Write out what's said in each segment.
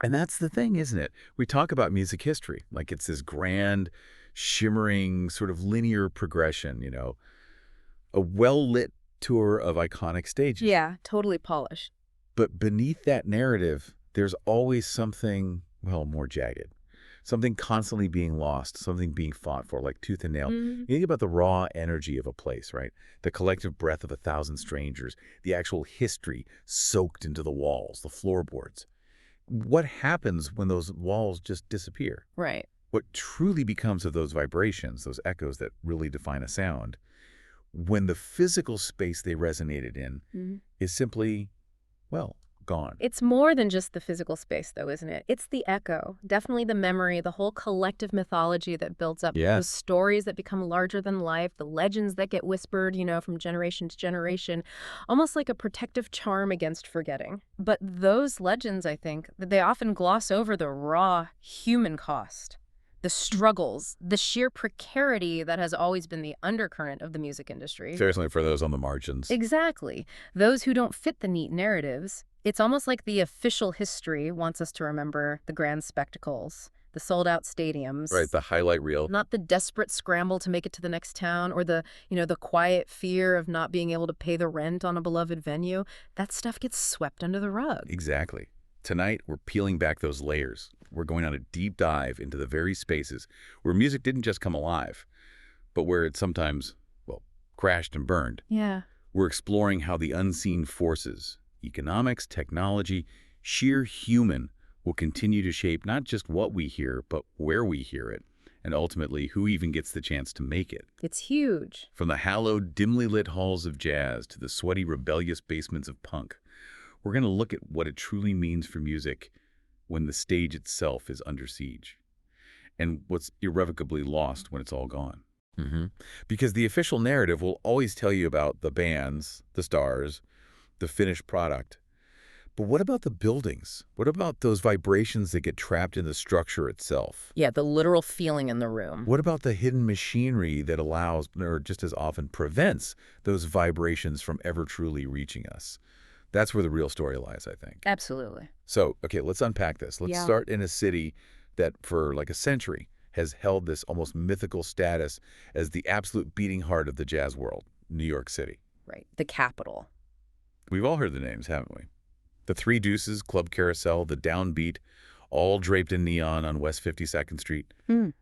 And that's the thing, isn't it? We talk about music history like it's this grand, shimmering, sort of linear progression, a well-lit tour of iconic stages. Yeah, totally polished. But beneath that narrative, there's always something, well, more jagged. Something constantly being lost, something being fought for, like tooth and nail. Mm, You think about the raw energy of a place, right? The collective breath of 1,000 strangers, the actual history soaked into the walls, the floorboards. What happens when those walls just disappear? right. What truly becomes of those vibrations, those echoes that really define a sound, when the physical space they resonated in Mhm. is simply, well, gone? It's more than just the physical space, though, isn't it? It's the echo, definitely the memory, the whole collective mythology that builds up, those Yes. stories that become larger than life, the legends that get whispered, from generation to generation, almost like a protective charm against forgetting. But those legends, I think, that they often gloss over the raw human cost, the struggles, the sheer precarity that has always been the undercurrent of the music industry. Seriously, for those on the margins. Exactly. Those who don't fit the neat narratives. It's almost like the official history wants us to remember the grand spectacles, the sold-out Right, stadiums, the highlight reel. not the desperate scramble to make it to the next town or the quiet fear of not being able to pay the rent on a beloved venue. That stuff gets swept under the rug. Exactly. Tonight, we're peeling back those layers. We're going on a deep dive into the very spaces where music didn't just come alive, but where it sometimes, well, crashed and burned. Yeah. We're exploring how the unseen forces, economics, technology, sheer human, will continue to shape not just what we hear, but where we hear it, and ultimately who even gets the chance to make it. It's huge. From the hallowed, dimly lit halls of jazz to the sweaty, rebellious basements of punk, we're going to look at what it truly means for music when the stage itself is under siege, and what's irrevocably lost when it's all gone. Because the official narrative will always tell you about the bands, the stars, the finished product. But what about the buildings? What about those vibrations that get trapped in the structure itself? Yeah, the literal feeling in the room. What about the hidden machinery that allows, or just as often prevents, those vibrations from ever truly reaching us? That's where the real story lies, I think. Absolutely. So, okay, let's unpack this. Let's Yeah. start in a city that for like a century has held this almost mythical status as the absolute beating heart of the jazz world, New York City. Right. The capital. We've all heard the names, haven't we? The Three Deuces, Club Carousel, the Downbeat, all draped in neon on West 52nd Street.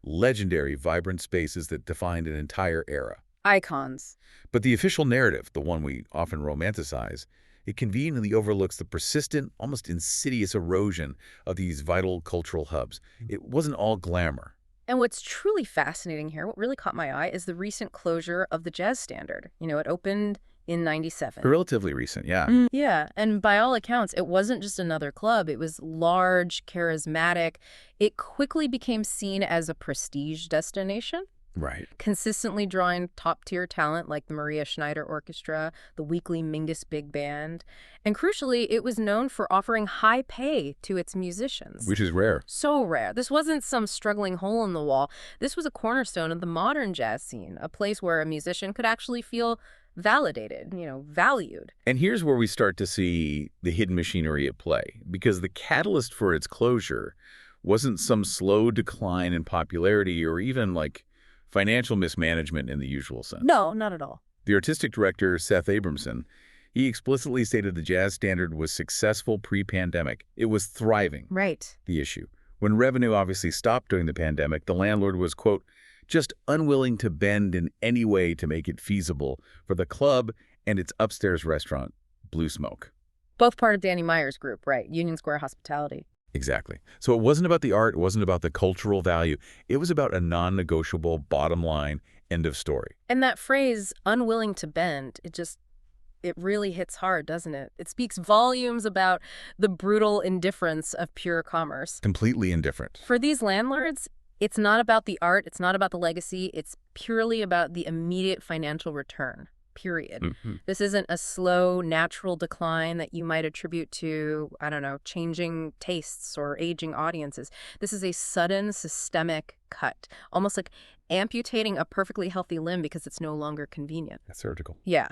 Legendary, vibrant spaces that defined an entire era. Icons. But the official narrative, the one we often romanticize, it conveniently overlooks the persistent, almost insidious erosion of these vital cultural hubs. It wasn't all glamour. And what's truly fascinating here, what really caught my eye, is the recent closure of the Jazz Standard. It opened in 97. Relatively recent, yeah. Yeah, and by all accounts, it wasn't just another club. It was large, charismatic. It quickly became seen as a prestige destination, Right. consistently drawing top-tier talent like the Maria Schneider Orchestra, the weekly Mingus Big Band. And crucially, it was known for offering high pay to its musicians. Which is rare. So rare. This wasn't some struggling hole in the wall. This was a cornerstone of the modern jazz scene, a place where a musician could actually feel validated, valued. And here's where we start to see the hidden machinery at play, because the catalyst for its closure wasn't some slow decline in popularity or even like financial mismanagement in the usual sense. No, not at all. The artistic director, Seth Abramson, he explicitly stated the Jazz Standard was successful pre-pandemic. It was thriving. Right. The issue. When revenue obviously stopped during the pandemic, the landlord was, quote, just unwilling to bend in any way to make it feasible for the club and its upstairs restaurant, Blue Smoke. Both part of Danny Meyer's group, right? Union Square Hospitality. Exactly. So it wasn't about the art, it wasn't about the cultural value. It was about a non-negotiable bottom line, end of story. And that phrase, unwilling to bend, it really hits hard, doesn't it? It speaks volumes about the brutal indifference of pure commerce. Completely indifferent. For these landlords, it's not about the art, it's not about the legacy, it's purely about the immediate financial return, period. This isn't a slow, natural decline that you might attribute to, I don't know, changing tastes or aging audiences. This is a sudden, systemic cut, almost like amputating a perfectly healthy limb because it's no longer convenient. That's surgical. Yeah.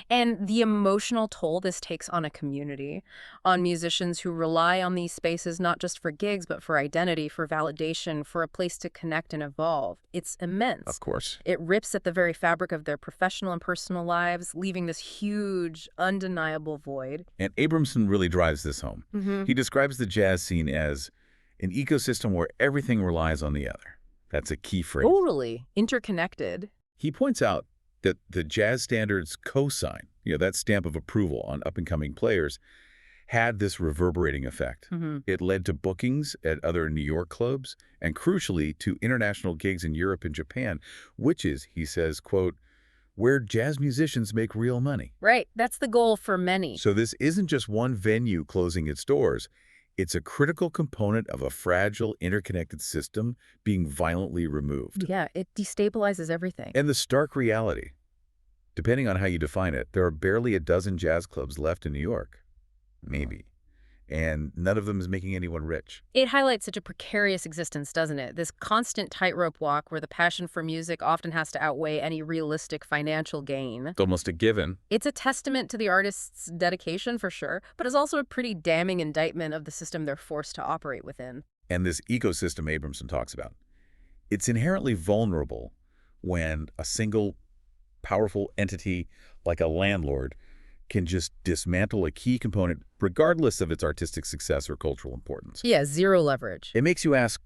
And the emotional toll this takes on a community, on musicians who rely on these spaces not just for gigs, but for identity, for validation, for a place to connect and evolve. It's immense. Of course. It rips at the very fabric of their professional and personal lives, leaving this huge, undeniable void. And Abramson really drives this home. Mm-hmm. He describes the jazz scene as an ecosystem where everything relies on the other. That's a key phrase. Totally interconnected. He points out that the jazz standards cosign, that stamp of approval on up-and-coming players, had this reverberating effect. Mm-hmm. It led to bookings at other New York clubs and, crucially, to international gigs in Europe and Japan, which is, he says, quote, where jazz musicians make real money. Right. That's the goal for many. So this isn't just one venue closing its doors. It's a critical component of a fragile, interconnected system being violently removed. Yeah, it destabilizes everything. And the stark reality, depending on how you define it, there are barely a dozen jazz clubs left in New York. Maybe. And none of them is making anyone rich. It highlights such a precarious existence, doesn't it? This constant tightrope walk where the passion for music often has to outweigh any realistic financial gain. It's almost a given. It's a testament to the artist's dedication, for sure, but it's also a pretty damning indictment of the system they're forced to operate within. And this ecosystem Abramson talks about, it's inherently vulnerable when a single powerful entity like a landlord can just dismantle a key component regardless of its artistic success or cultural importance. Yeah, zero leverage. It makes you ask,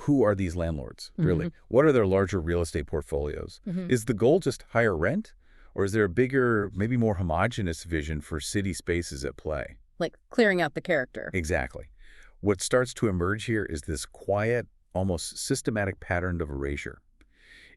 who are these landlords, really? What are their larger real estate portfolios? Is the goal just higher rent? Or is there a bigger, maybe more homogenous vision for city spaces at play? Like clearing out the character. Exactly. What starts to emerge here is this quiet, almost systematic pattern of erasure.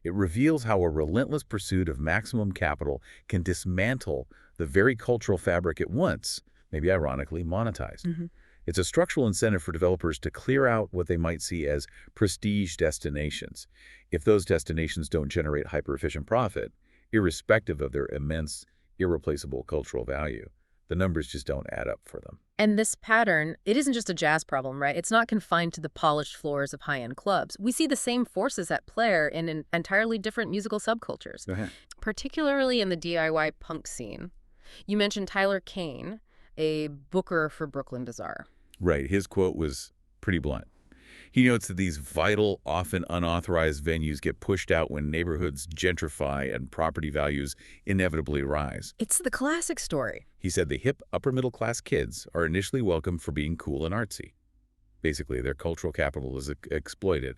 It reveals how a relentless pursuit of maximum capital can dismantle the very cultural fabric it once, maybe ironically, monetized. It's a structural incentive for developers to clear out what they might see as prestige destinations. If those destinations don't generate hyper-efficient profit, irrespective of their immense, irreplaceable cultural value, the numbers just don't add up for them. And this pattern, it isn't just a jazz problem, right? It's not confined to the polished floors of high-end clubs. We see the same forces at play in entirely different musical subcultures, particularly in the DIY punk scene. You mentioned Tyler Kane, a booker for Brooklyn Bazaar. Right. His quote was pretty blunt. He notes that these vital, often unauthorized venues get pushed out when neighborhoods gentrify and property values inevitably rise. It's the classic story. He said the hip, upper-middle-class kids are initially welcomed for being cool and artsy. Basically, their cultural capital is exploited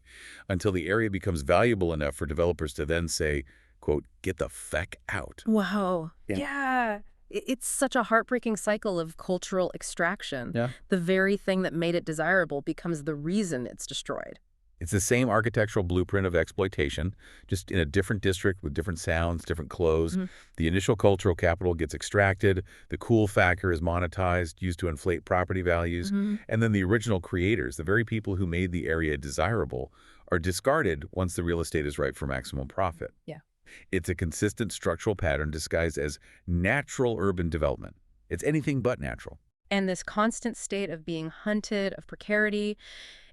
until the area becomes valuable enough for developers to then say, quote, get the feck out. Wow. Yeah. It's such a heartbreaking cycle of cultural extraction. Yeah. The very thing that made it desirable becomes the reason it's destroyed. It's the same architectural blueprint of exploitation, just in a different district with different sounds, different clothes. The initial cultural capital gets extracted, the cool factor is monetized, used to inflate property values, and then the original creators, the very people who made the area desirable, are discarded once the real estate is ripe for maximum profit. Yeah. It's a consistent structural pattern disguised as natural urban development. It's anything but natural. And this constant state of being hunted, of precarity,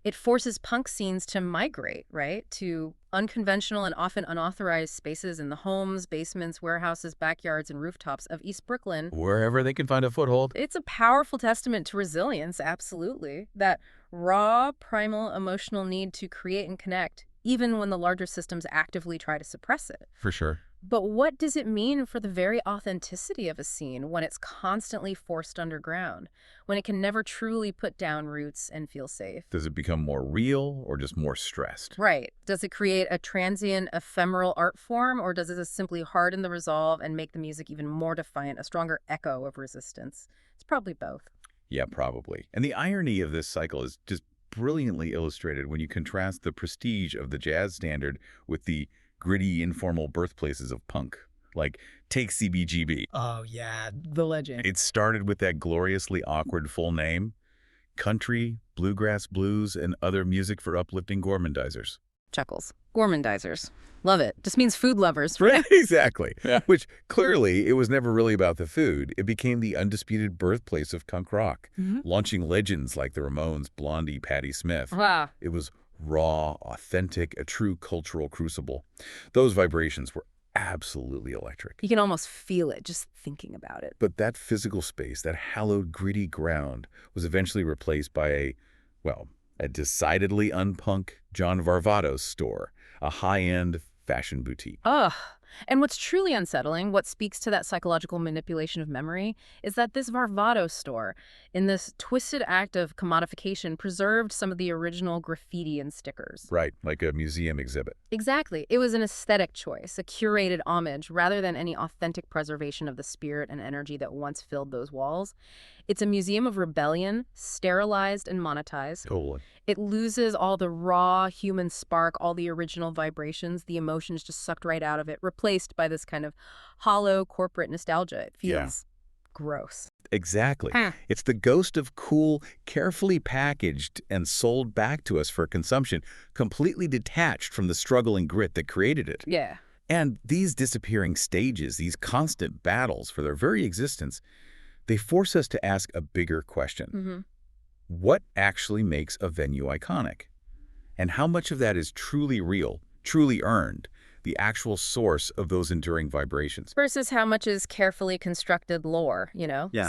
it forces punk scenes to migrate, right, to unconventional and often unauthorized spaces in the homes, basements, warehouses, backyards, and rooftops of East Brooklyn. Wherever they can find a foothold. It's a powerful testament to resilience, absolutely. That raw, primal, emotional need to create and connect, even when the larger systems actively try to suppress it. For sure. But what does it mean for the very authenticity of a scene when it's constantly forced underground, when it can never truly put down roots and feel safe? Does it become more real or just more stressed? Right. Does it create a transient, ephemeral art form, or does it just simply harden the resolve and make the music even more defiant, a stronger echo of resistance? It's probably both. Yeah, probably. And the irony of this cycle is just brilliantly illustrated when you contrast the prestige of the jazz standard with the gritty, informal birthplaces of punk. Like, take CBGB. Oh, yeah, the legend. It started with that gloriously awkward full name, country, bluegrass blues, and other music for uplifting gourmandizers. Chuckles. Gourmandizers. Love it. Just means food lovers. Right, exactly. Yeah. Which, clearly, it was never really about the food. It became the undisputed birthplace of punk rock, launching legends like the Ramones, Blondie, Patti Smith. Wow. It was Raw, authentic, a true cultural crucible. Those vibrations were absolutely electric. You can almost feel it just thinking about it. But that physical space, that hallowed, gritty ground, was eventually replaced by a decidedly unpunk John Varvatos store, a high-end fashion boutique. Ugh. And what's truly unsettling, what speaks to that psychological manipulation of memory, is that this Varvatos store, in this twisted act of commodification, preserved some of the original graffiti and stickers. Right, like a museum exhibit. Exactly. It was an aesthetic choice, a curated homage, rather than any authentic preservation of the spirit and energy that once filled those walls. It's a museum of rebellion, sterilized and monetized. Totally. It loses all the raw human spark, all the original vibrations, the emotions just sucked right out of it, replaced by this kind of hollow corporate nostalgia. It feels gross. Exactly. It's the ghost of cool, carefully packaged and sold back to us for consumption, completely detached from the struggle and grit that created it. Yeah. And these disappearing stages, these constant battles for their very existence, they force us to ask a bigger question. What actually makes a venue iconic? And how much of that is truly real, truly earned, the actual source of those enduring vibrations? Versus how much is carefully constructed lore,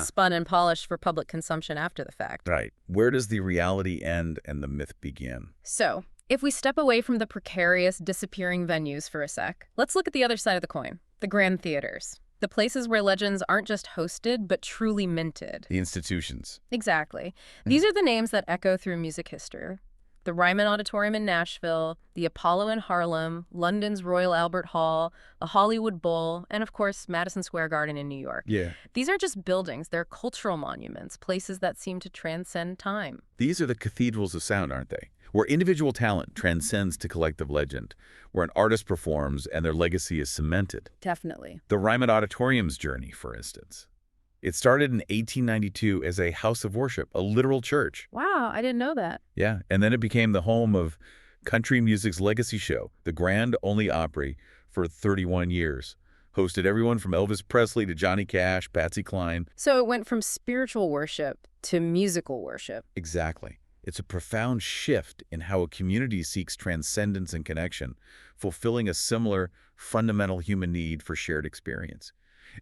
spun and polished for public consumption after the fact. Right. Where does the reality end and the myth begin? So, if we step away from the precarious, disappearing venues for a sec, let's look at the other side of the coin, the grand theaters. The places where legends aren't just hosted, but truly minted. The institutions. Exactly. These are the names that echo through music history. The Ryman Auditorium in Nashville, the Apollo in Harlem, London's Royal Albert Hall, the Hollywood Bowl, and of course, Madison Square Garden in New York. Yeah. These aren't just buildings, they're cultural monuments, places that seem to transcend time. These are the cathedrals of sound, aren't they? Where individual talent transcends to collective legend, where an artist performs and their legacy is cemented. Definitely. The Ryman Auditorium's journey, for instance. It started in 1892 as a house of worship, a literal church. Wow, I didn't know that. Yeah, and then it became the home of country music's legacy show, the Grand Ole Opry, for 31 years. Hosted everyone from Elvis Presley to Johnny Cash, Patsy Cline. So it went from spiritual worship to musical worship. Exactly. It's a profound shift in how a community seeks transcendence and connection, fulfilling a similar, fundamental human need for shared experience.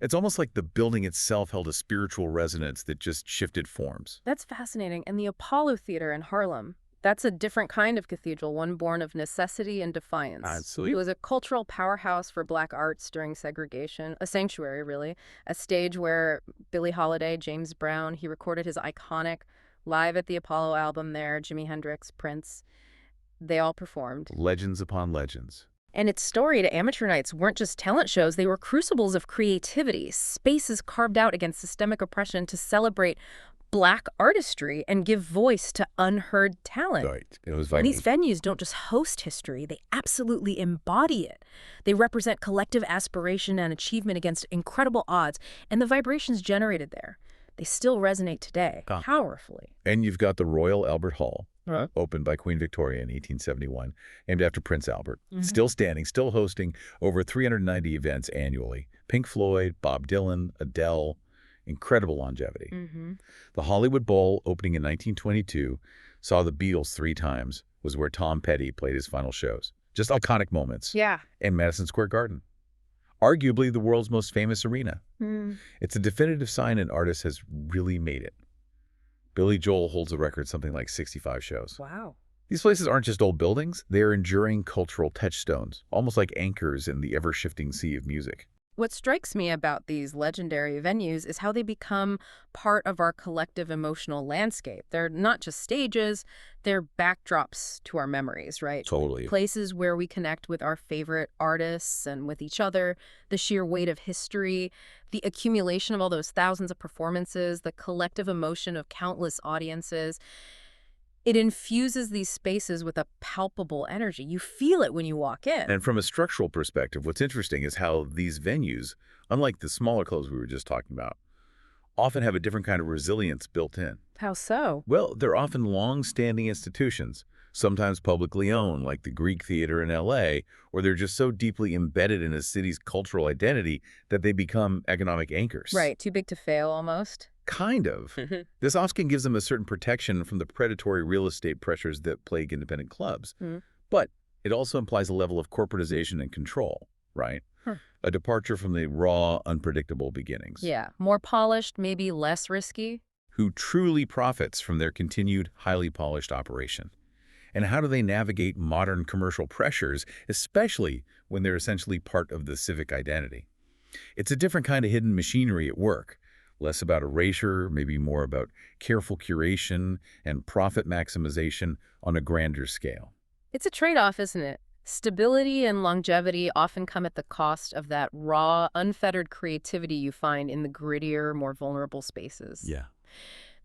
It's almost like the building itself held a spiritual resonance that just shifted forms. That's fascinating. And the Apollo Theater in Harlem, that's a different kind of cathedral, one born of necessity and defiance. Absolutely. It was a cultural powerhouse for Black arts during segregation, a sanctuary, really, a stage where Billie Holiday, James Brown, he recorded his iconic Live at the Apollo album there, Jimi Hendrix, Prince. They all performed. Legends upon legends. And its storied amateur nights weren't just talent shows, they were crucibles of creativity, spaces carved out against systemic oppression to celebrate Black artistry and give voice to unheard talent. Right. It was And vital. these venues don't just host history, they absolutely embody it. They represent collective aspiration and achievement against incredible odds, and the vibrations generated there, they still resonate today, powerfully. And you've got the Royal Albert Hall, Right. opened by Queen Victoria in 1871, named after Prince Albert. Still standing, still hosting over 390 events annually. Pink Floyd, Bob Dylan, Adele, incredible longevity. The Hollywood Bowl, opening in 1922, saw the Beatles 3 times, was where Tom Petty played his final shows. Just iconic moments. Yeah. And Madison Square Garden, arguably the world's most famous arena. It's a definitive sign an artist has really made it. Billy Joel holds a record something like 65 shows. Wow. These places aren't just old buildings, they are enduring cultural touchstones, almost like anchors in the ever-shifting sea of music. What strikes me about these legendary venues is how they become part of our collective emotional landscape. They're not just stages, they're backdrops to our memories, right? Totally. Places where we connect with our favorite artists and with each other, the sheer weight of history, the accumulation of all those thousands of performances, the collective emotion of countless audiences. It infuses these spaces with a palpable energy. You feel it when you walk in. And from a structural perspective, what's interesting is how these venues, unlike the smaller clubs we were just talking about, often have a different kind of resilience built in. How so? Well, they're often long-standing institutions, sometimes publicly owned, like the Greek Theater in LA, or they're just so deeply embedded in a city's cultural identity that they become economic anchors. Right, too big to fail almost. Kind of. This often gives them a certain protection from the predatory real estate pressures that plague independent clubs. Mm. But it also implies a level of corporatization and control, right? A departure from the raw, unpredictable beginnings. Yeah, more polished, maybe less risky. Who truly profits from their continued, highly polished operation? And how do they navigate modern commercial pressures, especially when they're essentially part of the civic identity? It's a different kind of hidden machinery at work. Less about erasure, maybe more about careful curation and profit maximization on a grander scale. It's a trade-off, isn't it? Stability and longevity often come at the cost of that raw, unfettered creativity you find in the grittier, more vulnerable spaces. Yeah.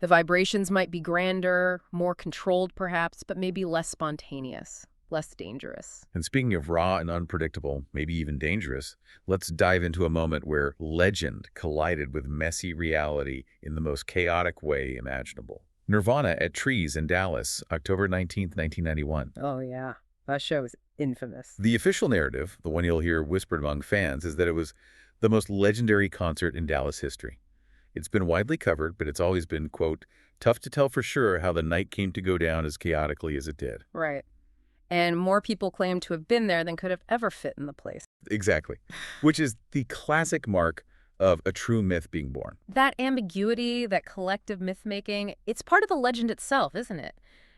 The vibrations might be grander, more controlled perhaps, but maybe less spontaneous, less dangerous. And speaking of raw and unpredictable, maybe even dangerous, let's dive into a moment where legend collided with messy reality in the most chaotic way imaginable. Nirvana at Trees in Dallas, October 19th, 1991. Oh, yeah. That show is infamous. The official narrative, the one you'll hear whispered among fans, is that it was the most legendary concert in Dallas history. It's been widely covered, but it's always been, quote, tough to tell for sure how the night came to go down as chaotically as it did. Right. And more people claim to have been there than could have ever fit in the place. Exactly. Which is the classic mark of a true myth being born. That ambiguity, that collective myth-making, it's part of the legend itself, isn't it?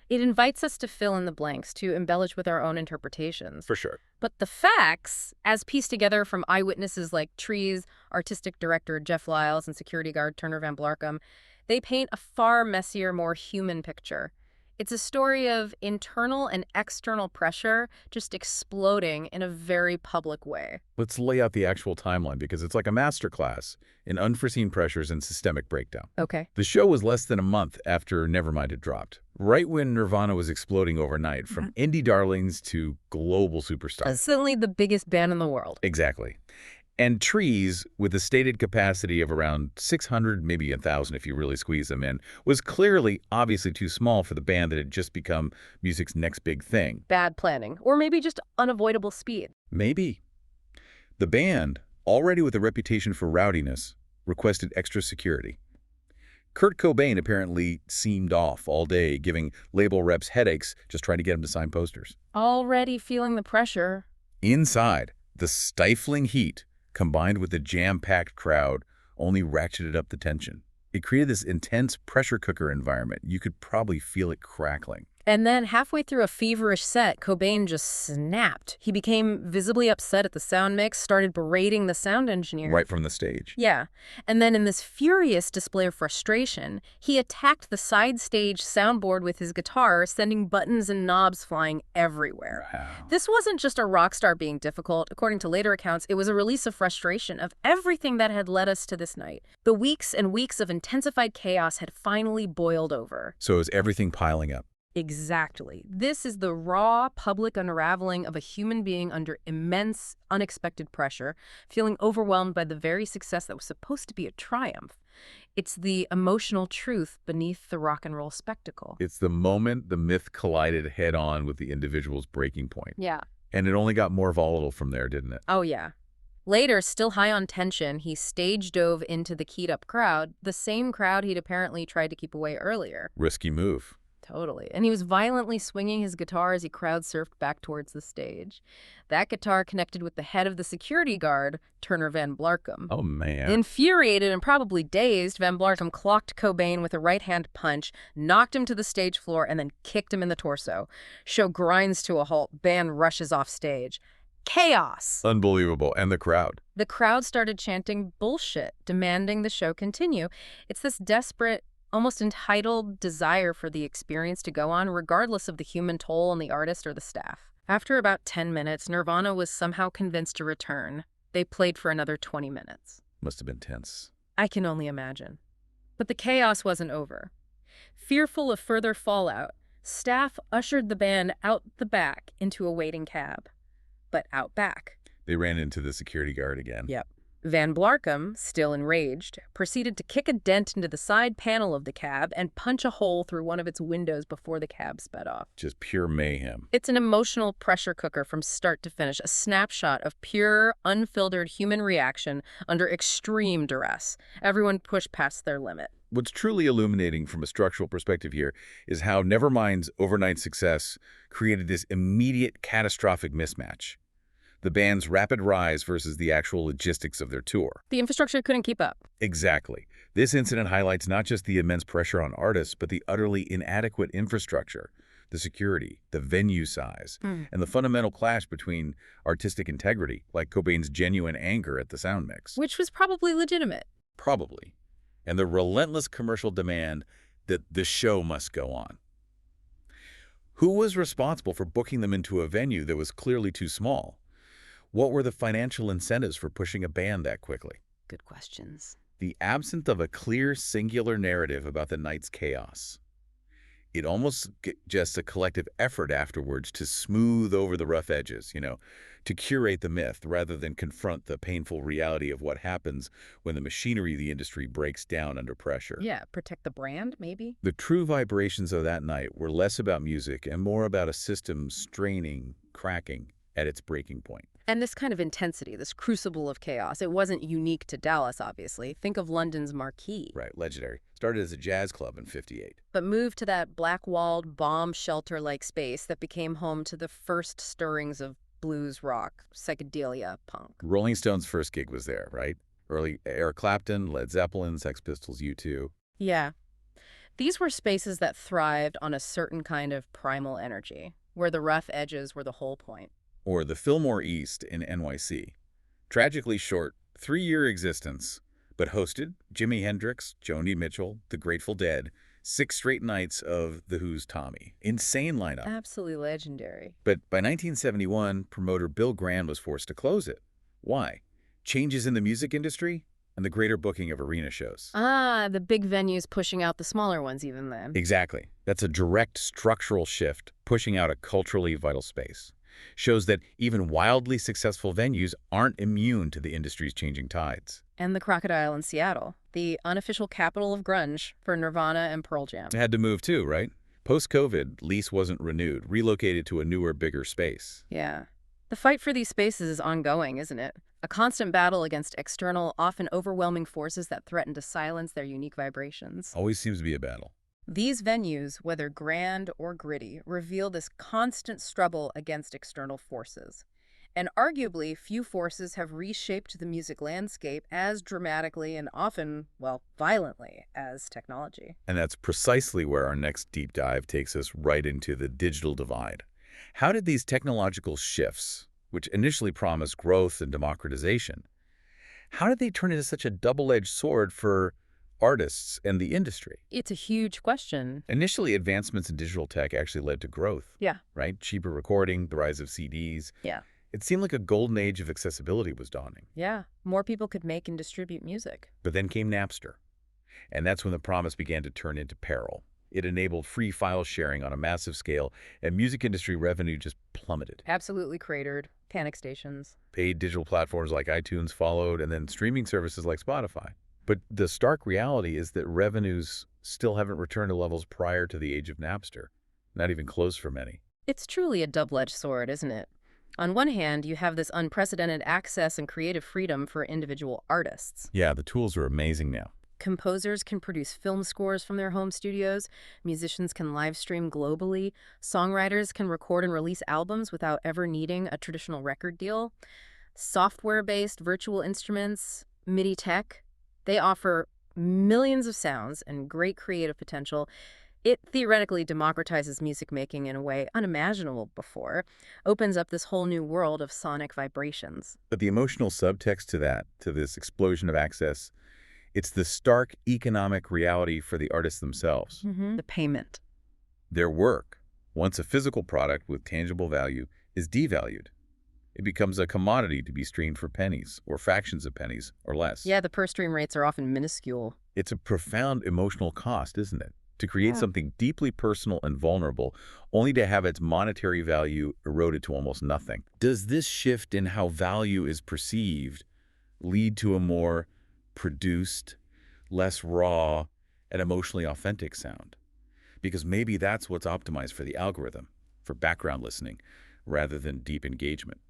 It invites us to fill in the blanks, to embellish with our own interpretations. For sure. But the facts, as pieced together from eyewitnesses like Trees, artistic director Jeff Lyles, and security guard Turner Van Blarcom, they paint a far messier, more human picture. It's a story of internal and external pressure just exploding in a very public way. Let's lay out the actual timeline because it's like a masterclass in unforeseen pressures and systemic breakdown. Okay. The show was less than a month after Nevermind had dropped, right when Nirvana was exploding overnight, from indie darlings to global superstars. Suddenly the biggest band in the world. Exactly. And Trees, with a stated capacity of around 600, maybe 1,000 if you really squeeze them in, was clearly, obviously too small for the band that had just become music's next big thing. Bad planning. Or maybe just unavoidable speed. Maybe. The band, already with a reputation for rowdiness, requested extra security. Kurt Cobain apparently seemed off all day, giving label reps headaches just trying to get him to sign posters. Already feeling the pressure. Inside, the stifling heat, combined with the jam-packed crowd, only ratcheted up the tension. It created this intense pressure cooker environment. You could probably feel it crackling. And then halfway through a feverish set, Cobain just snapped. He became visibly upset at the sound mix, started berating the sound engineer. Right from the stage. Yeah. And then in this furious display of frustration, he attacked the side stage soundboard with his guitar, sending buttons and knobs flying everywhere. Wow. This wasn't just a rock star being difficult. According to later accounts, it was a release of frustration of everything that had led us to this night. The weeks and weeks of intensified chaos had finally boiled over. So is everything piling up? Exactly. This is the raw, public unraveling of a human being under immense, unexpected pressure, feeling overwhelmed by the very success that was supposed to be a triumph. It's the emotional truth beneath the rock and roll spectacle. It's the moment the myth collided head-on with the individual's breaking point. Yeah. And it only got more volatile from there, didn't it? Oh, yeah. Later, still high on tension, he stage dove into the keyed-up crowd, the same crowd he'd apparently tried to keep away earlier. Risky move. Totally. And he was violently swinging his guitar as he crowd-surfed back towards the stage. That guitar connected with the head of the security guard, Turner Van Blarcom. Oh, man. Infuriated and probably dazed, Van Blarcom clocked Cobain with a right-hand punch, knocked him to the stage floor, and then kicked him in the torso. Show grinds to a halt. Band rushes off stage. Chaos! Unbelievable. And the crowd. The crowd started chanting bullshit, demanding the show continue. It's this desperate, almost entitled desire for the experience to go on, regardless of the human toll on the artist or the staff. After about 10 minutes, Nirvana was somehow convinced to return. They played for another 20 minutes. Must have been tense. I can only imagine. But the chaos wasn't over. Fearful of further fallout, staff ushered the band out the back into a waiting cab. But out back. They ran into the security guard again. Yep. Van Blarcom, still enraged, proceeded to kick a dent into the side panel of the cab and punch a hole through one of its windows before the cab sped off. Just pure mayhem. It's an emotional pressure cooker from start to finish, a snapshot of pure, unfiltered human reaction under extreme duress. Everyone pushed past their limit. What's truly illuminating from a structural perspective here is how Nevermind's overnight success created this immediate catastrophic mismatch. The band's rapid rise versus the actual logistics of their tour. The infrastructure couldn't keep up. Exactly. This incident highlights not just the immense pressure on artists, but the utterly inadequate infrastructure, the security, the venue size, and the fundamental clash between artistic integrity, like Cobain's genuine anger at the sound mix. Which was probably legitimate. Probably. And the relentless commercial demand that the show must go on. Who was responsible for booking them into a venue that was clearly too small? What were the financial incentives for pushing a band that quickly? Good questions. The absence of a clear, singular narrative about the night's chaos. It almost just a collective effort afterwards to smooth over the rough edges, to curate the myth rather than confront the painful reality of what happens when the machinery of the industry breaks down under pressure. Yeah, protect the brand, maybe? The true vibrations of that night were less about music and more about a system straining, cracking at its breaking point. And this kind of intensity, this crucible of chaos, it wasn't unique to Dallas, obviously. Think of London's Marquee. Right, legendary. Started as a jazz club in '58. But moved to that black-walled, bomb shelter-like space that became home to the first stirrings of blues rock, psychedelia, punk. Rolling Stones' first gig was there, right? Early Eric Clapton, Led Zeppelin, Sex Pistols, U2. Yeah. These were spaces that thrived on a certain kind of primal energy, where the rough edges were the whole point. Or the Fillmore East in NYC. Tragically short, 3-year existence, but hosted Jimi Hendrix, Joni Mitchell, The Grateful Dead, 6 straight nights of The Who's Tommy. Insane lineup. Absolutely legendary. But by 1971, promoter Bill Graham was forced to close it. Why? Changes in the music industry and the greater booking of arena shows. The big venues pushing out the smaller ones even then. Exactly. That's a direct structural shift, pushing out a culturally vital space. Shows that even wildly successful venues aren't immune to the industry's changing tides. And the Crocodile in Seattle, the unofficial capital of grunge for Nirvana and Pearl Jam. It had to move too, right? Post-COVID, lease wasn't renewed, relocated to a newer, bigger space. Yeah. The fight for these spaces is ongoing, isn't it? A constant battle against external, often overwhelming forces that threaten to silence their unique vibrations. Always seems to be a battle. These venues, whether grand or gritty, reveal this constant struggle against external forces. And arguably, few forces have reshaped the music landscape as dramatically and often, well, violently as technology. And that's precisely where our next deep dive takes us right into the digital divide. How did these technological shifts, which initially promised growth and democratization, how did they turn into such a double-edged sword for artists and the industry? It's a huge question. Initially, advancements in digital tech actually led to growth. Yeah. Right? Cheaper recording, the rise of CDs. Yeah. It seemed like a golden age of accessibility was dawning. Yeah. More people could make and distribute music. But then came Napster. And that's when the promise began to turn into peril. It enabled free file sharing on a massive scale, and music industry revenue just plummeted. Absolutely cratered. Panic stations. Paid digital platforms like iTunes followed, and then streaming services like Spotify. But the stark reality is that revenues still haven't returned to levels prior to the age of Napster. Not even close for many. It's truly a double-edged sword, isn't it? On one hand, you have this unprecedented access and creative freedom for individual artists. Yeah, the tools are amazing now. Composers can produce film scores from their home studios, musicians can live stream globally, songwriters can record and release albums without ever needing a traditional record deal. Software-based virtual instruments, MIDI tech, they offer millions of sounds and great creative potential. It theoretically democratizes music making in a way unimaginable before, opens up this whole new world of sonic vibrations. But the emotional subtext to this explosion of access, it's the stark economic reality for the artists themselves. The payment. Their work, once a physical product with tangible value, is devalued. It becomes a commodity to be streamed for pennies, or fractions of pennies, or less. Yeah, the per stream rates are often minuscule. It's a profound emotional cost, isn't it? To create something deeply personal and vulnerable, only to have its monetary value eroded to almost nothing. Does this shift in how value is perceived lead to a more produced, less raw, and emotionally authentic sound. Because maybe that's what's optimized for the algorithm, for background listening, rather than deep engagement.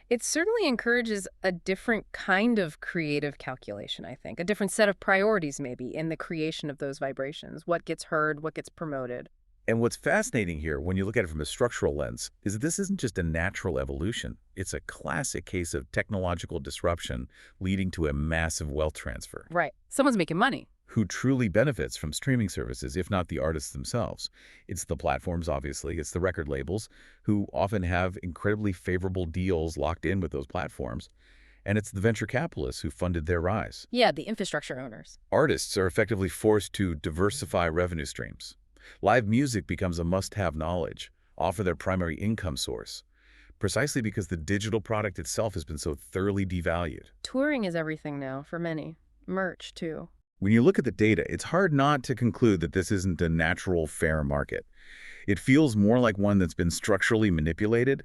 It certainly encourages a different kind of creative calculation, I think, a different set of priorities maybe in the creation of those vibrations, what gets heard, what gets promoted. And what's fascinating here, when you look at it from a structural lens, is that this isn't just a natural evolution. It's a classic case of technological disruption leading to a massive wealth transfer. Right. Someone's making money. Who truly benefits from streaming services, if not the artists themselves? It's the platforms, obviously. It's the record labels, who often have incredibly favorable deals locked in with those platforms. And it's the venture capitalists who funded their rise. Yeah, the infrastructure owners. Artists are effectively forced to diversify revenue streams. Live music becomes a must-have knowledge, often their primary income source, precisely because the digital product itself has been so thoroughly devalued. Touring is everything now for many. Merch, too. When you look at the data, it's hard not to conclude that this isn't a natural, fair market. It feels more like one that's been structurally manipulated,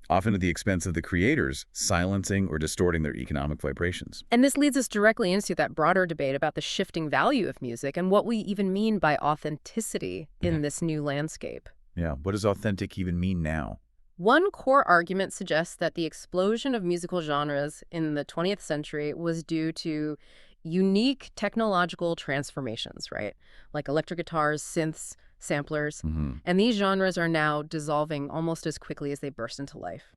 often at the expense of the creators, silencing or distorting their economic vibrations. And this leads us directly into that broader debate about the shifting value of music and what we even mean by authenticity in this new landscape. Yeah, what does authentic even mean now? One core argument suggests that the explosion of musical genres in the 20th century was due to unique technological transformations, right? Like electric guitars, synths, samplers. And these genres are now dissolving almost as quickly as they burst into life.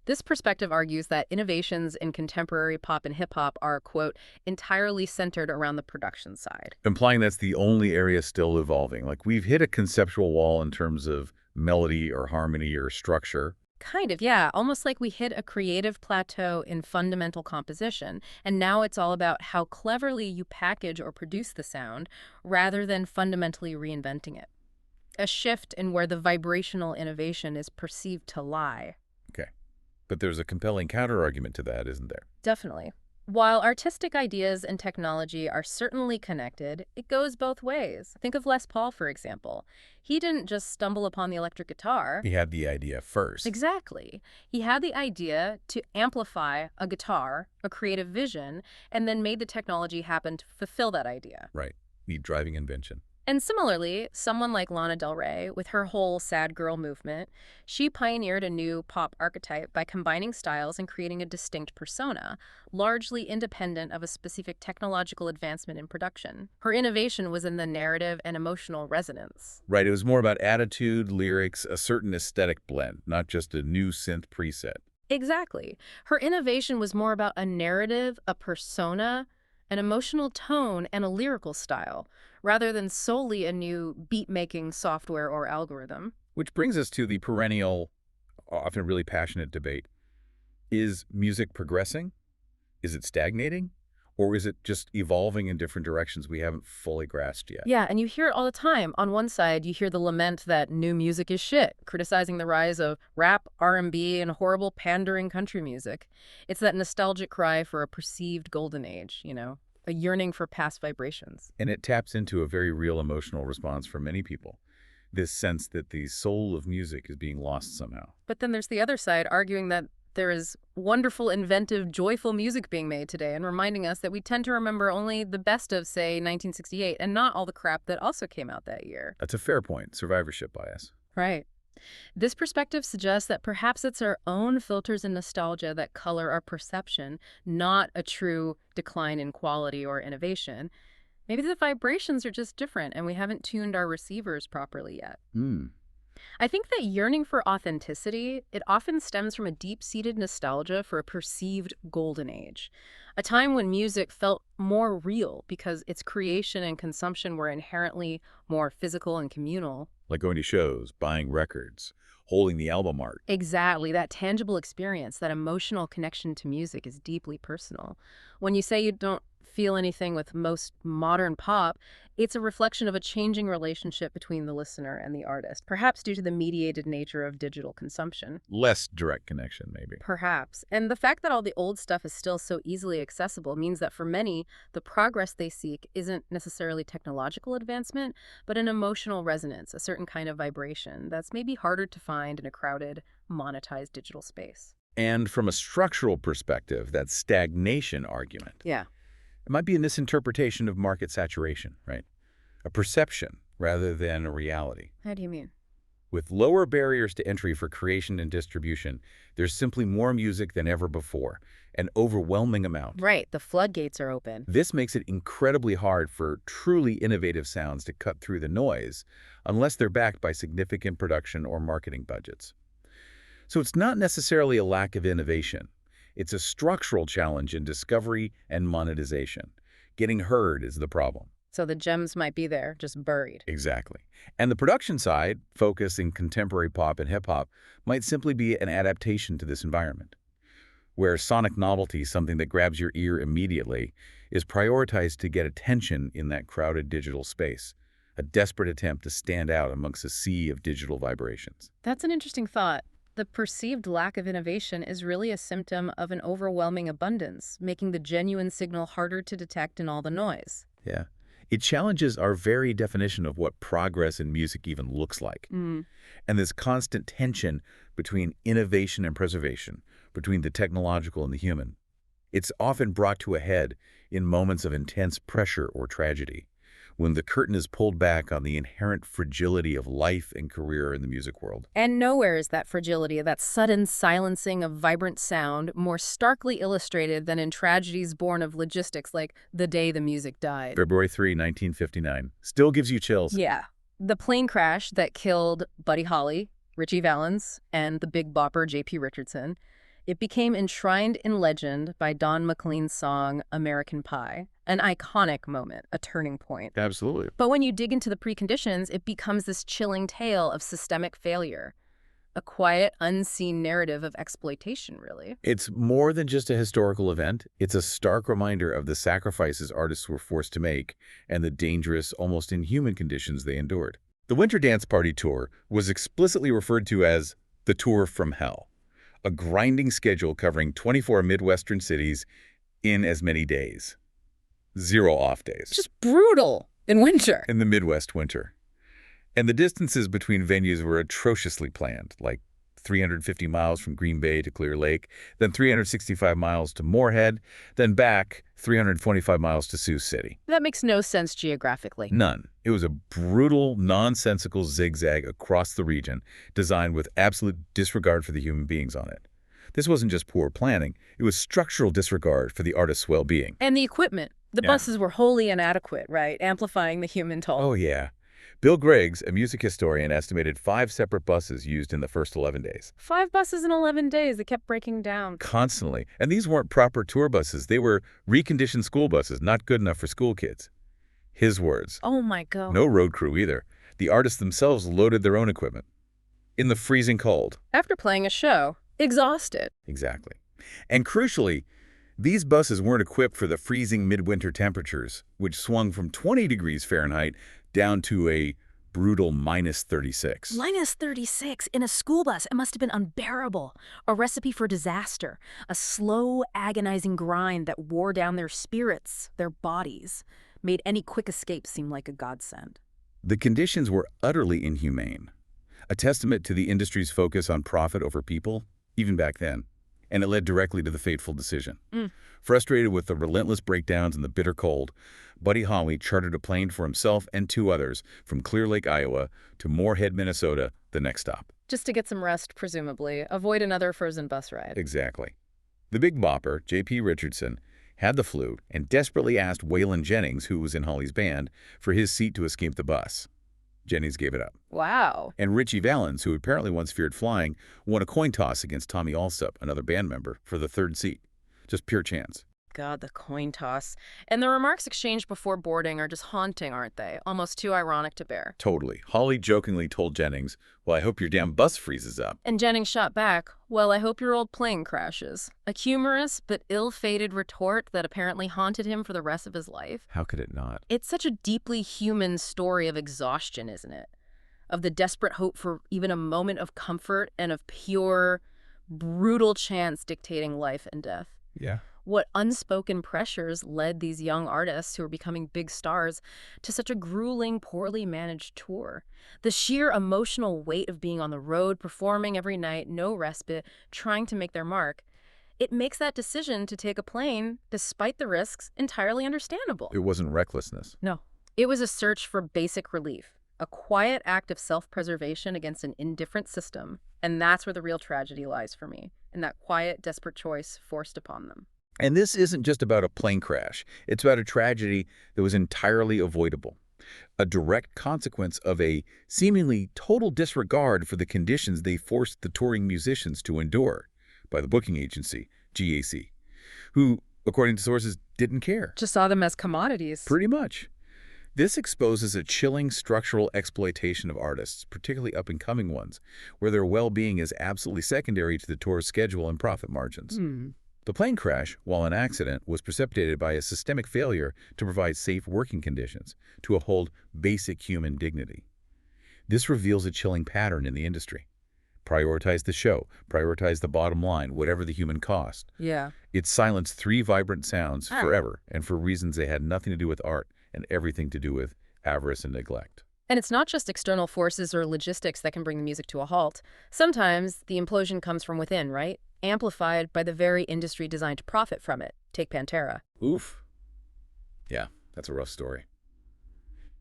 This perspective argues that innovations in contemporary pop and hip-hop are, quote, entirely centered around the production side. Implying that's the only area still evolving. Like we've hit a conceptual wall in terms of melody or harmony or structure. Kind of, yeah. Almost like we hit a creative plateau in fundamental composition, and now it's all about how cleverly you package or produce the sound rather than fundamentally reinventing it. A shift in where the vibrational innovation is perceived to lie. Okay. But there's a compelling counterargument to that, isn't there? Definitely. While artistic ideas and technology are certainly connected, it goes both ways. Think of Les Paul, for example. He didn't just stumble upon the electric guitar. He had the idea first. Exactly. He had the idea to amplify a guitar, a creative vision, and then made the technology happen to fulfill that idea. Right. The driving invention. And similarly, someone like Lana Del Rey, with her whole sad girl movement, she pioneered a new pop archetype by combining styles and creating a distinct persona, largely independent of a specific technological advancement in production. Her innovation was in the narrative and emotional resonance. Right. It was more about attitude, lyrics, a certain aesthetic blend, not just a new synth preset. Exactly. Her innovation was more about a narrative, a persona, an emotional tone, and a lyrical style, rather than solely a new beat-making software or algorithm. Which brings us to the perennial, often really passionate debate. Is music progressing? Is it stagnating? Or is it just evolving in different directions we haven't fully grasped yet? Yeah, and you hear it all the time. On one side, you hear the lament that new music is shit, criticizing the rise of rap, R&B, and horrible pandering country music. It's that nostalgic cry for a perceived golden age, a yearning for past vibrations. And it taps into a very real emotional response for many people. This sense that the soul of music is being lost somehow. But then there's the other side arguing that there is wonderful, inventive, joyful music being made today and reminding us that we tend to remember only the best of, say, 1968 and not all the crap that also came out that year. That's a fair point. Survivorship bias. Right. This perspective suggests that perhaps it's our own filters and nostalgia that color our perception, not a true decline in quality or innovation. Maybe the vibrations are just different and we haven't tuned our receivers properly yet. I think that yearning for authenticity, it often stems from a deep-seated nostalgia for a perceived golden age, a time when music felt more real because its creation and consumption were inherently more physical and communal. Like going to shows, buying records, holding the album art. Exactly. That tangible experience, that emotional connection to music is deeply personal. When you say you don't feel anything with most modern pop, it's a reflection of a changing relationship between the listener and the artist, perhaps due to the mediated nature of digital consumption. Less direct connection, maybe. Perhaps. And the fact that all the old stuff is still so easily accessible means that for many, the progress they seek isn't necessarily technological advancement, but an emotional resonance, a certain kind of vibration that's maybe harder to find in a crowded, monetized digital space. And from a structural perspective, that stagnation argument, Yeah. it might be a misinterpretation of market saturation, right? A perception rather than a reality. How do you mean? With lower barriers to entry for creation and distribution, there's simply more music than ever before, an overwhelming amount. Right, the floodgates are open. This makes it incredibly hard for truly innovative sounds to cut through the noise unless they're backed by significant production or marketing budgets. So it's not necessarily a lack of innovation. It's a structural challenge in discovery and monetization. Getting heard is the problem. So the gems might be there, just buried. Exactly. And the production side, focusing contemporary pop and hip-hop, might simply be an adaptation to this environment, where sonic novelty, something that grabs your ear immediately, is prioritized to get attention in that crowded digital space, a desperate attempt to stand out amongst a sea of digital vibrations. That's an interesting thought. The perceived lack of innovation is really a symptom of an overwhelming abundance, making the genuine signal harder to detect in all the noise. Yeah. It challenges our very definition of what progress in music even looks like. And this constant tension between innovation and preservation, between the technological and the human. It's often brought to a head in moments of intense pressure or tragedy, when the curtain is pulled back on the inherent fragility of life and career in the music world. And nowhere is that fragility, that sudden silencing of vibrant sound, more starkly illustrated than in tragedies born of logistics like the day the music died. February 3, 1959. Still gives you chills. Yeah. The plane crash that killed Buddy Holly, Ritchie Valens, and the Big Bopper J.P. Richardson, it became enshrined in legend by Don McLean's song American Pie, an iconic moment, a turning point. Absolutely. But when you dig into the preconditions, it becomes this chilling tale of systemic failure, a quiet, unseen narrative of exploitation, really. It's more than just a historical event. It's a stark reminder of the sacrifices artists were forced to make and the dangerous, almost inhuman conditions they endured. The Winter Dance Party Tour was explicitly referred to as the Tour from Hell, a grinding schedule covering 24 Midwestern cities in as many days. 0 off days. Just brutal in winter. In the Midwest winter. And the distances between venues were atrociously planned, like 350 miles from Green Bay to Clear Lake, then 365 miles to Moorhead, then back 325 miles to Sioux City. That makes no sense geographically. None. It was a brutal, nonsensical zigzag across the region, designed with absolute disregard for the human beings on it. This wasn't just poor planning, it was structural disregard for the artist's well-being. And the equipment. The Yeah. buses were wholly inadequate, right? Amplifying the human toll. Oh, yeah. Bill Griggs, a music historian, estimated 5 separate buses used in the first 11 days. 5 buses in 11 days. They kept breaking down. Constantly. And these weren't proper tour buses. They were reconditioned school buses, not good enough for school kids. His words. Oh, my God. No road crew either. The artists themselves loaded their own equipment. In the freezing cold. After playing a show, exhausted. Exactly. And crucially, these buses weren't equipped for the freezing midwinter temperatures, which swung from 20 degrees Fahrenheit down to a brutal -36. Minus 36 in a school bus. It must have been unbearable. A recipe for disaster. A slow, agonizing grind that wore down their spirits, their bodies, made any quick escape seem like a godsend. The conditions were utterly inhumane, a testament to the industry's focus on profit over people, even back then. And it led directly to the fateful decision. Frustrated with the relentless breakdowns and the bitter cold, Buddy Holly chartered a plane for himself and 2 others from Clear Lake, Iowa to Moorhead, Minnesota, the next stop. Just to get some rest, presumably. Avoid another frozen bus ride. Exactly. The Big Bopper, J.P. Richardson, had the flu and desperately asked Waylon Jennings, who was in Holly's band, for his seat to escape the bus. Jennings gave it up. Wow. And Ritchie Valens, who apparently once feared flying, won a coin toss against Tommy Alsop, another band member, for the 3rd seat. Just pure chance. God, the coin toss. And the remarks exchanged before boarding are just haunting, aren't they? Almost too ironic to bear. Totally. Holly jokingly told Jennings, "Well, I hope your damn bus freezes up." And Jennings shot back, "Well, I hope your old plane crashes." A humorous but ill-fated retort that apparently haunted him for the rest of his life. How could it not? It's such a deeply human story of exhaustion, isn't it? Of the desperate hope for even a moment of comfort and of pure, brutal chance dictating life and death. Yeah. What unspoken pressures led these young artists who were becoming big stars to such a grueling, poorly managed tour? The sheer emotional weight of being on the road, performing every night, no respite, trying to make their mark. It makes that decision to take a plane, despite the risks, entirely understandable. It wasn't recklessness. No. It was a search for basic relief, a quiet act of self-preservation against an indifferent system. And that's where the real tragedy lies for me, in that quiet, desperate choice forced upon them. And this isn't just about a plane crash. It's about a tragedy that was entirely avoidable, a direct consequence of a seemingly total disregard for the conditions they forced the touring musicians to endure by the booking agency, GAC, who, according to sources, didn't care. Just saw them as commodities. Pretty much. This exposes a chilling structural exploitation of artists, particularly up-and-coming ones, where their well-being is absolutely secondary to the tour's schedule and profit margins. The plane crash, while an accident, was precipitated by a systemic failure to provide safe working conditions to uphold basic human dignity. This reveals a chilling pattern in the industry. Prioritize the show, prioritize the bottom line, whatever the human cost. Yeah. It silenced three vibrant sounds forever, and for reasons they had nothing to do with art and everything to do with avarice and neglect. And it's not just external forces or logistics that can bring the music to a halt. Sometimes the implosion comes from within, right? Amplified by the very industry designed to profit from it. Take Pantera. Oof. Yeah, that's a rough story.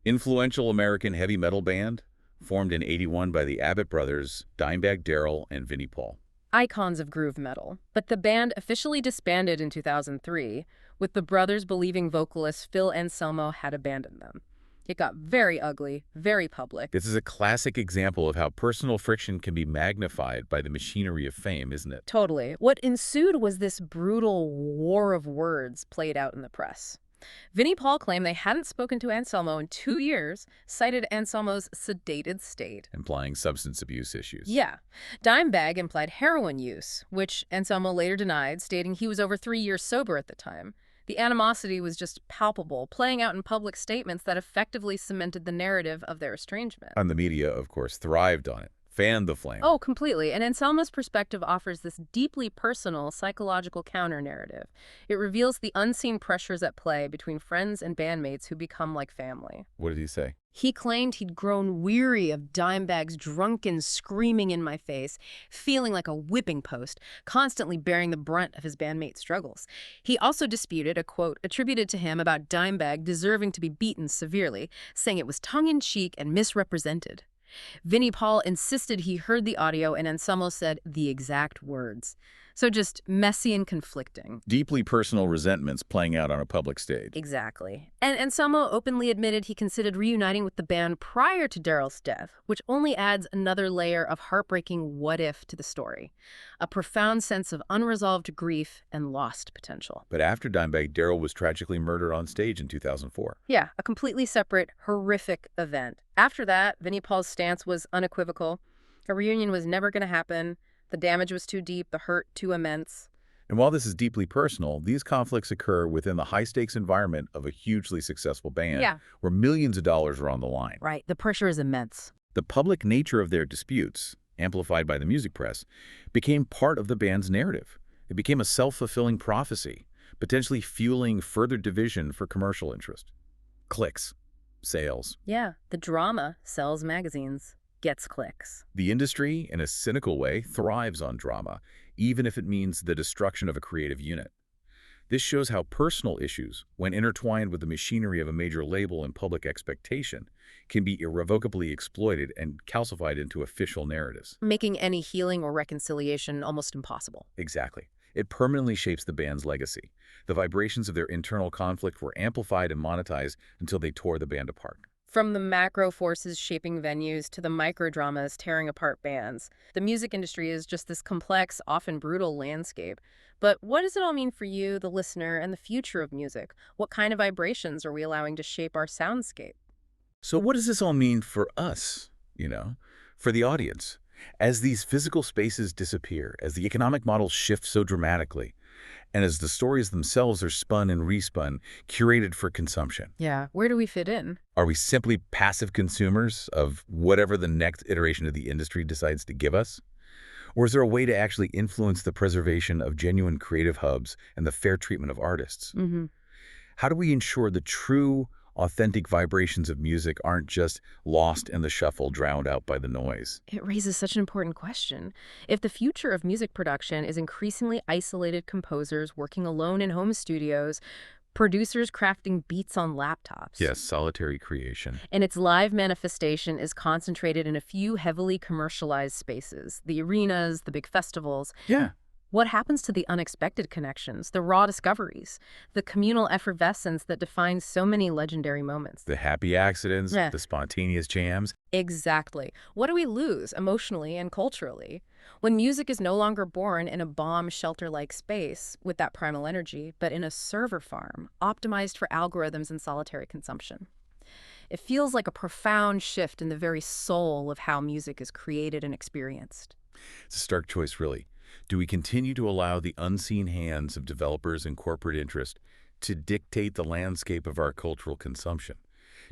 Influential American heavy metal band, formed in '81 by the Abbott brothers, Dimebag Darrell and Vinnie Paul. Icons of groove metal. But the band officially disbanded in 2003, with the brothers believing vocalist Phil Anselmo had abandoned them. It got very ugly, very public. This is a classic example of how personal friction can be magnified by the machinery of fame, isn't it? Totally. What ensued was this brutal war of words played out in the press. Vinnie Paul claimed they hadn't spoken to Anselmo in 2 years, cited Anselmo's sedated state. Implying substance abuse issues. Yeah. Dimebag implied heroin use, which Anselmo later denied, stating he was over 3 years sober at the time. The animosity was just palpable, playing out in public statements that effectively cemented the narrative of their estrangement. And the media, of course, thrived on it, fanned the flame. Oh, completely. And Anselmo's perspective offers this deeply personal, psychological counter-narrative. It reveals the unseen pressures at play between friends and bandmates who become like family. What did he say? He claimed he'd grown weary of Dimebag's drunken screaming in my face, feeling like a whipping post, constantly bearing the brunt of his bandmates' struggles. He also disputed a quote attributed to him about Dimebag deserving to be beaten severely, saying it was tongue-in-cheek and misrepresented. Vinnie Paul insisted he heard the audio, and Anselmo said the exact words. So just messy and conflicting. Deeply personal resentments playing out on a public stage. Exactly. And Anselmo openly admitted he considered reuniting with the band prior to Darrell's death, which only adds another layer of heartbreaking what-if to the story. A profound sense of unresolved grief and lost potential. But after Dimebag, Darrell was tragically murdered on stage in 2004. Yeah, a completely separate, horrific event. After that, Vinnie Paul's stance was unequivocal. A reunion was never going to happen. The damage was too deep, the hurt too immense. And while this is deeply personal, these conflicts occur within the high-stakes environment of a hugely successful band, where millions of dollars are on the line. Right, the pressure is immense. The public nature of their disputes, amplified by the music press, became part of the band's narrative. It became a self-fulfilling prophecy, potentially fueling further division for commercial interest. Clicks. Sales. Yeah, the drama sells magazines. Gets clicks. The industry, in a cynical way, thrives on drama, even if it means the destruction of a creative unit. This shows how personal issues, when intertwined with the machinery of a major label and public expectation, can be irrevocably exploited and calcified into official narratives. Making any healing or reconciliation almost impossible. Exactly. It permanently shapes the band's legacy. The vibrations of their internal conflict were amplified and monetized until they tore the band apart. From the macro forces shaping venues to the microdramas tearing apart bands, the music industry is just this complex, often brutal landscape. But what does it all mean for you, the listener, and the future of music? What kind of vibrations are we allowing to shape our soundscape? So what does this all mean for us, for the audience? As these physical spaces disappear, as the economic models shift so dramatically, and as the stories themselves are spun and respun, curated for consumption. Yeah, where do we fit in? Are we simply passive consumers of whatever the next iteration of the industry decides to give us? Or is there a way to actually influence the preservation of genuine creative hubs and the fair treatment of artists? Hmm. How do we ensure the true, authentic vibrations of music aren't just lost in the shuffle, drowned out by the noise? It raises such an important question. If the future of music production is increasingly isolated composers working alone in home studios, producers crafting beats on laptops, Yes, solitary creation. and its live manifestation is concentrated in a few heavily commercialized spaces, the arenas, the big festivals, Yeah. what happens to the unexpected connections, the raw discoveries, the communal effervescence that defines so many legendary moments? The happy accidents, Yeah. the spontaneous jams. Exactly. What do we lose emotionally and culturally when music is no longer born in a bomb shelter-like space with that primal energy, but in a server farm optimized for algorithms and solitary consumption? It feels like a profound shift in the very soul of how music is created and experienced. It's a stark choice, really. Do we continue to allow the unseen hands of developers and corporate interest to dictate the landscape of our cultural consumption,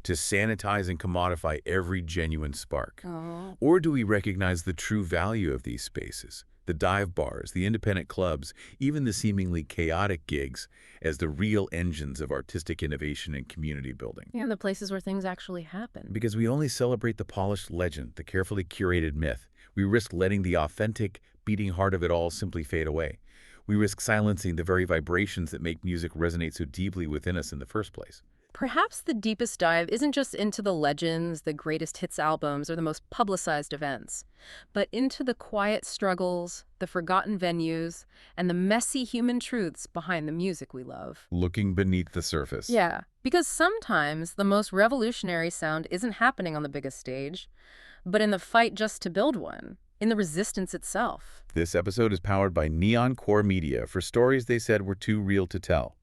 to sanitize and commodify every genuine spark? Oh. Or do we recognize the true value of these spaces, the dive bars, the independent clubs, even the seemingly chaotic gigs, as the real engines of artistic innovation and community building? And the places where things actually happen. Because we only celebrate the polished legend, the carefully curated myth. We risk letting the authentic, beating heart of it all simply fade away. We risk silencing the very vibrations that make music resonate so deeply within us in the first place. Perhaps the deepest dive isn't just into the legends, the greatest hits albums, or the most publicized events, but into the quiet struggles, the forgotten venues, and the messy human truths behind the music we love. Looking beneath the surface. Yeah, because sometimes the most revolutionary sound isn't happening on the biggest stage, but in the fight just to build one, in the resistance itself. This episode is powered by NeonKore Media for stories they said were too real to tell.